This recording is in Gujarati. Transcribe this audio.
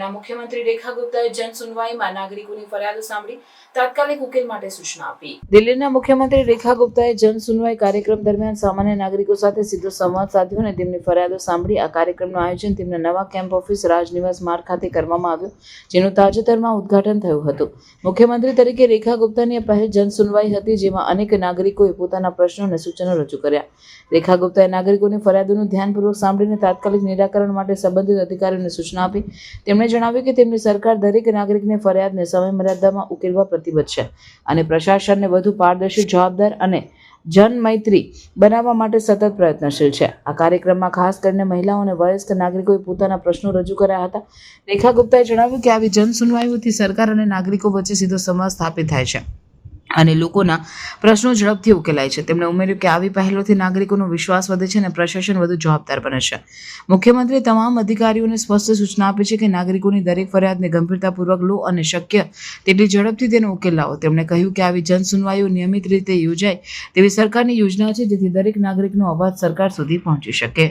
દિલ્હીના મુખ્યમંત્રી રેખા ગુપ્તાએ જન સુનવાઈમાં નાગરિકોની ફરિયાદો સાંભળી તાત્કાલિક ઉકેલ માટે સૂચના આપી. દિલ્હીના મુખ્યમંત્રી રેખા ગુપ્તાએ જન સુનવાઈ કાર્યક્રમ દરમિયાન સામાન્ય નાગરિકો સાથે સીધો સંવાદ સાધ્યો અને તેમની ફરિયાદો સાંભળી. આ કાર્યક્રમનું આયોજન તેમના નવા કેમ્પ ઓફિસ રાજનિવાસ માર્ગ ખાતે કરવામાં આવ્યું, જેનું તાજેતરમાં ઉદ્ઘાટન થયું હતું. મુખ્યમંત્રી તરીકે રેખા ગુપ્તાની આ પહેલ જન સુનવાઈ હતી, જેમાં અનેક નાગરિકોએ પોતાના પ્રશ્નો અને સૂચનો રજૂ કર્યા. રેખા ગુપ્તાએ નાગરિકોની ફરિયાદોનું ધ્યાનપૂર્વક સાંભળીને તાત્કાલિક નિરાકરણ માટે સંબંધિત અધિકારીઓને સૂચના આપી. તેમણે જણાવ્યું કે તેમની સરકાર દરેક નાગરિકની ફરિયાદને સમયમર્યાદામાં ઉકેલવા પ્રતિબદ્ધ છે અને પ્રશાસનને વધુ પારદર્શી, જવાબદાર અને જનમૈત્રી બનાવવા માટે સતત પ્રયત્નશીલ છે. આ કાર્યક્રમમાં ખાસ કરીને મહિલાઓ અને વયસ્ક નાગરિકોએ પોતાના પ્રશ્નો રજૂ કર્યા હતા. રેખા ગુપ્તાએ જણાવ્યું કે આવી જન સુનવાઈઓથી સરકાર અને નાગરિકો વચ્ચે સીધો સંવાદ સ્થાપિત થાય છે અને લોકોના પ્રશ્નો ઝડપથી ઉકેલાય છે. તેમણે ઉમેર્યું કે આવી પહેલોથી નાગરિકોનો વિશ્વાસ વધે છે અને પ્રશાસન વધુ જવાબદાર બને છે. મુખ્યમંત્રીએ તમામ અધિકારીઓને સ્પષ્ટ સૂચના આપી છે કે નાગરિકોની દરેક ફરિયાદને ગંભીરતાપૂર્વક લો અને શક્ય તેટલી ઝડપથી તેનો ઉકેલ લાવો. તેમણે કહ્યું કે આવી જન સુનવાઈઓ નિયમિત રીતે યોજાય તેવી સરકારની યોજના છે, જેથી દરેક નાગરિકનો અવાજ સરકાર સુધી પહોંચી શકે.